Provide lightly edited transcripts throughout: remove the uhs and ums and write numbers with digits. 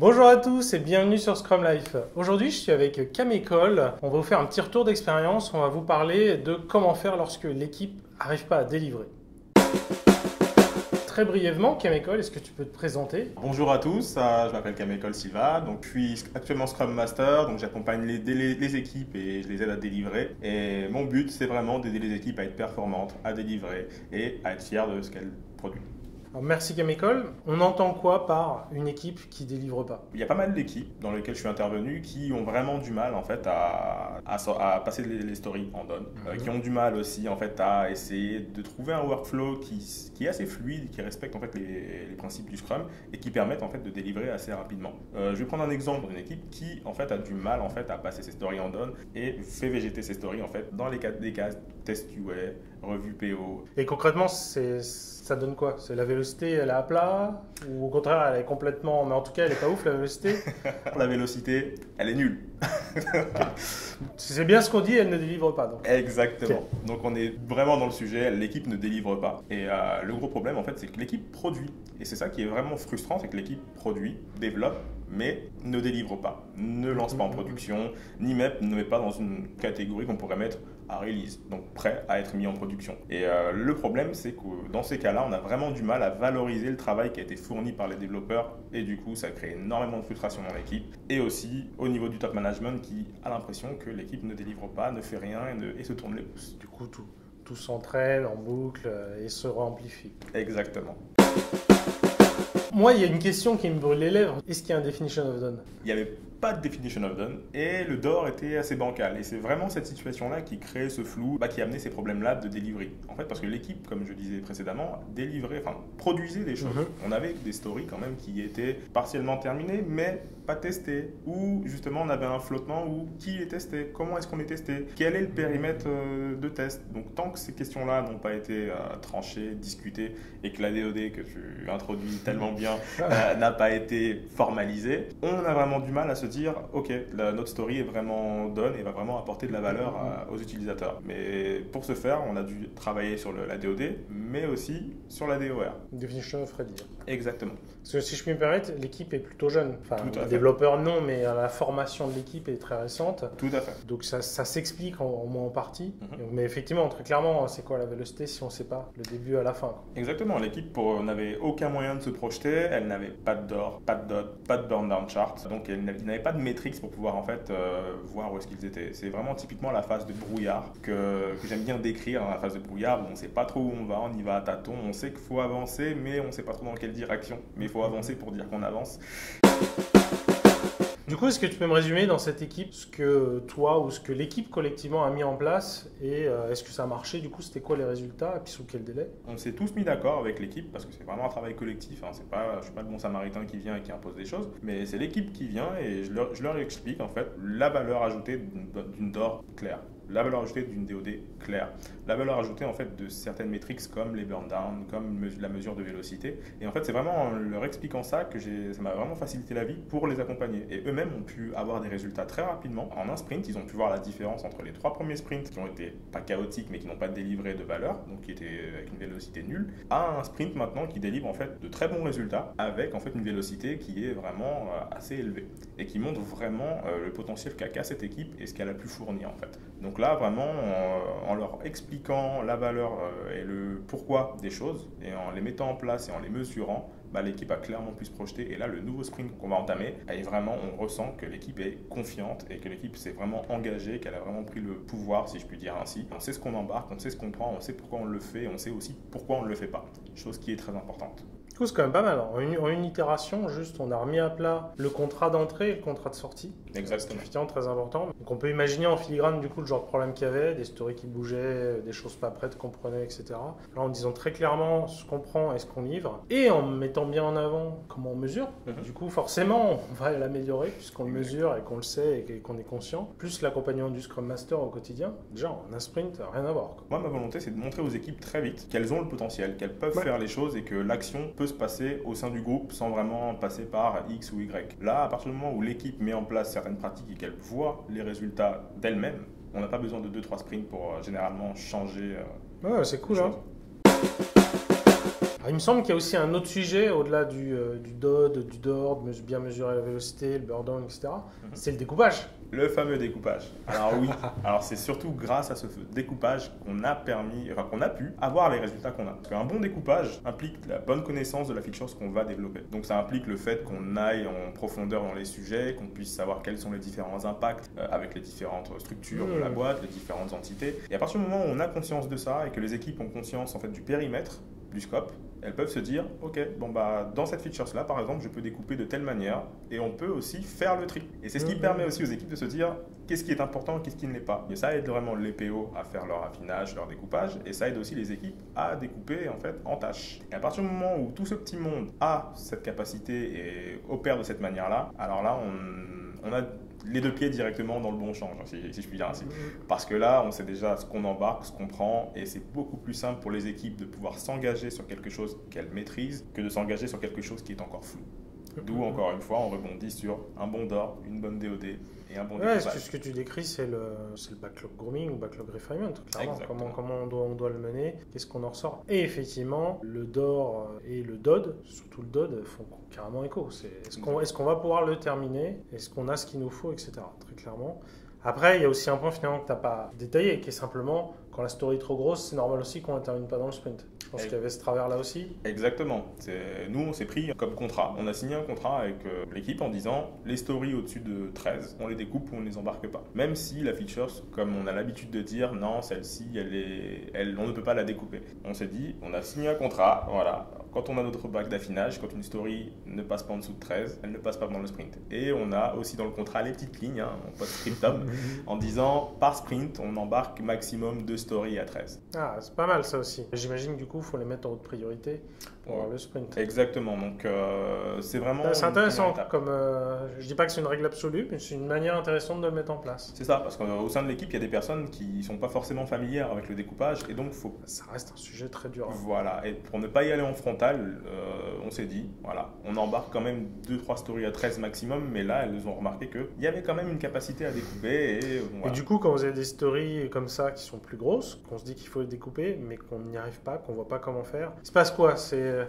Bonjour à tous et bienvenue sur Scrum Life. Aujourd'hui, je suis avec Camecol. On va vous faire un petit retour d'expérience. On va vous parler de comment faire lorsque l'équipe n'arrive pas à délivrer. Très brièvement, Camecol, est-ce que tu peux te présenter? Bonjour à tous, je m'appelle Camecol Silva, donc je suis actuellement Scrum Master, donc j'accompagne les équipes et je les aide à délivrer. Et mon but, c'est vraiment d'aider les équipes à être performantes, à délivrer et à être fiers de ce qu'elles produisent. Alors, merci Camecol. On entend quoi par une équipe qui délivre pas? Il y a pas mal d'équipes dans lesquelles je suis intervenu qui ont vraiment du mal en fait à passer les stories en done, qui ont du mal aussi en fait à essayer de trouver un workflow qui est assez fluide, qui respecte en fait les principes du Scrum et qui permettent en fait de délivrer assez rapidement. Je vais prendre un exemple d'une équipe qui en fait a du mal en fait à passer ses stories en done et fait végéter ses stories en fait dans des cases test QA, revue PO. Et concrètement, ça donne quoi? C'est la vélocité, elle est à plat? Ou au contraire, elle est complètement... Mais en tout cas, elle est pas ouf, la vélocité? La vélocité, elle est nulle. C'est bien ce qu'on dit, elle ne délivre pas. Donc. Exactement. Okay. Donc on est vraiment dans le sujet, l'équipe ne délivre pas. Et le gros problème, en fait, c'est que l'équipe produit. Et c'est ça qui est vraiment frustrant, c'est que l'équipe produit, développe, mais ne délivre pas. Ne lance pas en production, ne met pas dans une catégorie qu'on pourrait mettre à release, donc prêt à être mis en production. Et le problème, c'est que dans ces cas-là, on a vraiment du mal à valoriser le travail qui a été fourni par les développeurs et du coup, ça crée énormément de frustration dans l'équipe et aussi au niveau du top management qui a l'impression que l'équipe ne délivre pas, ne fait rien et se tourne les pouces. Du coup, tout s'entraîne en boucle et se réamplifie. Exactement. Moi, il y a une question qui me brûle les lèvres. Est-ce qu'il y a un definition of done? Il n'y avait pas de definition of done et le DOR était assez bancal. Et c'est vraiment cette situation-là qui crée ce flou, qui a amené ces problèmes-là de delivery. En fait, parce que l'équipe, comme je disais précédemment, produisait des choses. On avait des stories quand même qui étaient partiellement terminées, mais pas testées. Ou justement, on avait un flottement où qui est testé, comment est-ce qu'on est testé, quel est le périmètre de test. Donc, tant que ces questions-là n'ont pas été tranchées, discutées et que la DOD que tu introduis tellement bien n'a pas été formalisée, on a vraiment du mal à se dire ok, notre story est vraiment done et va vraiment apporter de la valeur aux utilisateurs. Mais pour ce faire, on a dû travailler sur la DOD, mais aussi sur la DOR. Definition of ready. Exactement. Parce que si je puis me permettre, l'équipe est plutôt jeune. Enfin, Tout à les fait. développeurs non, mais la formation de l'équipe est très récente. Tout à fait. Donc ça s'explique au moins en partie. Mais effectivement, très clairement, c'est quoi la vélocité si on ne sait pas le début à la fin? Exactement. L'équipe n'avait aucun moyen de se projeter. Elle n'avait pas de DOR, pas de DOT, pas de burn down chart. Donc elle n'avait pas de métriques pour pouvoir en fait voir où est-ce qu'ils étaient. C'est vraiment typiquement la phase de brouillard que j'aime bien décrire, la phase de brouillard où on ne sait pas trop où on y va à tâtons, on sait qu'il faut avancer mais on ne sait pas trop dans quelle direction. Mais il faut avancer pour dire qu'on avance. Du coup, est-ce que tu peux me résumer dans cette équipe ce que toi ou ce que l'équipe collectivement a mis en place et est-ce que ça a marché? Du coup, c'était quoi les résultats et puis sous quel délai? On s'est tous mis d'accord avec l'équipe parce que c'est vraiment un travail collectif. Je ne suis pas le bon samaritain qui vient et qui impose des choses, mais c'est l'équipe qui vient et je leur explique en fait la valeur ajoutée d'une DOR claire. La valeur ajoutée d'une DOD claire, la valeur ajoutée en fait de certaines métriques comme les burn down, comme la mesure de vélocité. Et en fait, c'est vraiment en leur expliquant ça que ça m'a vraiment facilité la vie pour les accompagner. Et eux-mêmes ont pu avoir des résultats très rapidement. En un sprint, ils ont pu voir la différence entre les 3 premiers sprints qui ont été pas chaotiques mais qui n'ont pas délivré de valeur, donc qui étaient avec une vélocité nulle, à un sprint maintenant qui délivre en fait de très bons résultats avec en fait une vélocité qui est vraiment assez élevée et qui montre vraiment le potentiel qu'a cette équipe et ce qu'elle a pu fournir en fait. Donc là, vraiment, en leur expliquant la valeur et le pourquoi des choses, et en les mettant en place et en les mesurant, l'équipe a clairement pu se projeter. Et là, le nouveau sprint qu'on va entamer, vraiment, on ressent que l'équipe est confiante et que l'équipe s'est vraiment engagée, qu'elle a vraiment pris le pouvoir, si je puis dire ainsi. On sait ce qu'on embarque, on sait ce qu'on prend, on sait pourquoi on le fait, on sait aussi pourquoi on ne le fait pas. Chose qui est très importante. Du coup, c'est quand même pas mal. En une itération, juste, on a remis à plat le contrat d'entrée et le contrat de sortie. Exactement. C'est effectivement très important. Donc, on peut imaginer en filigrane, du coup, le genre de problème qu'il y avait, des stories qui bougeaient, des choses pas prêtes qu'on prenait, etc. Là, en disant très clairement ce qu'on prend et ce qu'on livre, et en mettant bien en avant comment on mesure. Du coup, forcément, on va l'améliorer puisqu'on le mesure et qu'on le sait et qu'on est conscient. Plus l'accompagnement du Scrum Master au quotidien. Déjà, en un sprint, rien à voir. Moi, ma volonté, c'est de montrer aux équipes très vite qu'elles ont le potentiel, qu'elles peuvent faire les choses et que l'action peut se passer au sein du groupe sans vraiment passer par X ou Y. Là, à partir du moment où l'équipe met en place certaines pratiques et qu'elle voit les résultats d'elle-même, on n'a pas besoin de 2-3 sprints pour généralement changer. Ouais, c'est cool, hein. Alors, il me semble qu'il y a aussi un autre sujet, au-delà du DOD, du DOR, de bien mesurer la vélocité, le burn down, etc. C'est le découpage. Le fameux découpage. Alors oui, alors c'est surtout grâce à ce découpage qu'on a pu avoir les résultats qu'on a. Parce qu'un bon découpage implique la bonne connaissance de la feature qu'on va développer. Donc ça implique le fait qu'on aille en profondeur dans les sujets, qu'on puisse savoir quels sont les différents impacts avec les différentes structures de la boîte, les différentes entités. Et à partir du moment où on a conscience de ça et que les équipes ont conscience en fait du périmètre, du scope, elles peuvent se dire, ok, bon bah dans cette feature-là, par exemple, je peux découper de telle manière et on peut aussi faire le tri. Et c'est ce qui permet aussi aux équipes de se dire, qu'est-ce qui est important et qu'est-ce qui ne l'est pas. Et ça aide vraiment les PO à faire leur affinage, leur découpage, et ça aide aussi les équipes à découper en fait en tâches. Et à partir du moment où tout ce petit monde a cette capacité et opère de cette manière-là, alors là, on a les deux pieds directement dans le bon change, si je puis dire ainsi. Parce que là, on sait déjà ce qu'on embarque, ce qu'on prend, et c'est beaucoup plus simple pour les équipes de pouvoir s'engager sur quelque chose qu'elles maîtrisent que de s'engager sur quelque chose qui est encore flou. D'où, encore une fois, on rebondit sur un bon DOR, une bonne DOD et un bon découpage. Ce que tu décris, c'est le backlog grooming ou backlog refinement, clairement. Comment on doit le mener, qu'est-ce qu'on en ressort. Et effectivement, le DOR et le DOD, surtout le DOD, font carrément écho. Est-ce qu'on va pouvoir le terminer? Est-ce qu'on a ce qu'il nous faut, etc. Très clairement. Après, il y a aussi un point finalement que tu n'as pas détaillé, qui est simplement, quand la story est trop grosse, c'est normal aussi qu'on ne termine pas dans le sprint. Je pense qu'il y avait ce travers-là aussi. Exactement. Nous, on s'est pris comme contrat. On a signé un contrat avec l'équipe en disant les stories au-dessus de 13, on les découpe ou on ne les embarque pas. Même si la feature, comme on a l'habitude de dire, non, celle-ci, on ne peut pas la découper. On s'est dit, on a signé un contrat, voilà. Quand on a notre bac d'affinage, quand une story ne passe pas en dessous de 13, elle ne passe pas dans le sprint. Et on a aussi dans le contrat les petites lignes, en post-scriptum, en disant par sprint, on embarque maximum 2 stories à 13. Ah, c'est pas mal ça aussi. J'imagine du coup, il faut les mettre en haute priorité pour le sprint. Exactement, donc c'est vraiment... C'est intéressant, je dis pas que c'est une règle absolue, mais c'est une manière intéressante de le mettre en place. C'est ça, parce qu'au sein de l'équipe, il y a des personnes qui ne sont pas forcément familières avec le découpage, et donc faut... Ça reste un sujet très dur. Voilà, et pour ne pas y aller en frontal, on s'est dit, voilà, on embarque quand même 2-3 stories à 13 maximum, mais là, elles ont remarqué qu'il y avait quand même une capacité à découper. Et du coup, quand vous avez des stories comme ça qui sont plus grosses, qu'on se dit qu'il faut les découper, mais qu'on n'y arrive pas, qu'on voit pas comment faire, il se passe quoi?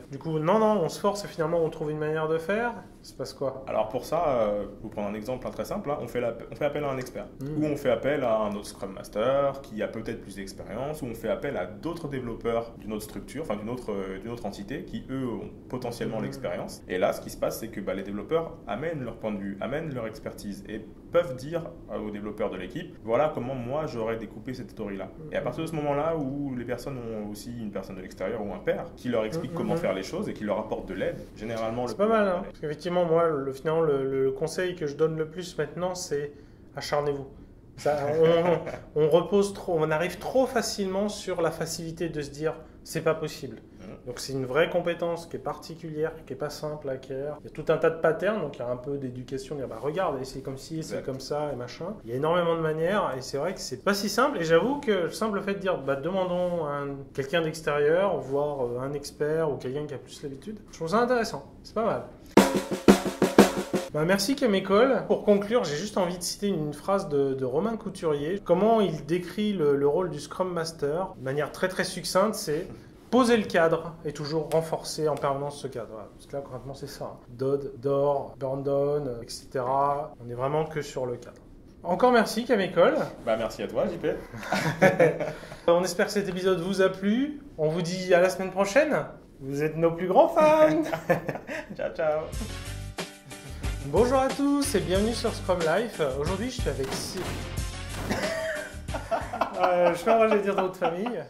Du coup, non, on se force et finalement on trouve une manière de faire. Il se passe quoi? Alors pour ça, vous prenez un exemple très simple, on fait appel à un expert, ou on fait appel à un autre Scrum Master qui a peut-être plus d'expérience, ou on fait appel à d'autres développeurs d'une autre structure, enfin d'une autre entité qui eux ont potentiellement l'expérience. Et là, ce qui se passe, c'est que les développeurs amènent leur point de vue, amènent leur expertise et peuvent dire aux développeurs de l'équipe, voilà comment moi j'aurais découpé cette story-là. Et à partir de ce moment-là où les personnes ont aussi une personne de l'extérieur ou un père qui leur explique comment faire les choses et qui leur apporte de l'aide, généralement... C'est pas mal, hein. Parce qu'effectivement, moi, finalement, le conseil que je donne le plus maintenant, c'est acharnez-vous. On arrive trop facilement sur la facilité de se dire c'est pas possible. Donc c'est une vraie compétence qui est particulière, qui n'est pas simple à acquérir. Il y a tout un tas de patterns, donc il y a un peu d'éducation, dire regarde, c'est comme ci, c'est comme ça, et machin. Il y a énormément de manières, et c'est vrai que c'est pas si simple. Et j'avoue que le simple fait de dire demandons à quelqu'un d'extérieur, voire un expert ou quelqu'un qui a plus l'habitude, je trouve ça intéressant. C'est pas mal. Merci Camécole. Pour conclure, j'ai juste envie de citer une phrase de Romain Couturier. Comment il décrit le rôle du Scrum Master de manière très très succincte, c'est poser le cadre et toujours renforcer en permanence ce cadre. Voilà. Parce que là, concrètement, c'est ça. DOD, DOR, burn down, etc. On n'est vraiment que sur le cadre. Encore merci Camécole. Merci à toi JP. On espère que cet épisode vous a plu. On vous dit à la semaine prochaine. Vous êtes nos plus grands fans. Ciao, ciao. Bonjour à tous et bienvenue sur Scrum Life. Aujourd'hui, je suis avec... je sais pas, moi, je vais dire d'autres familles.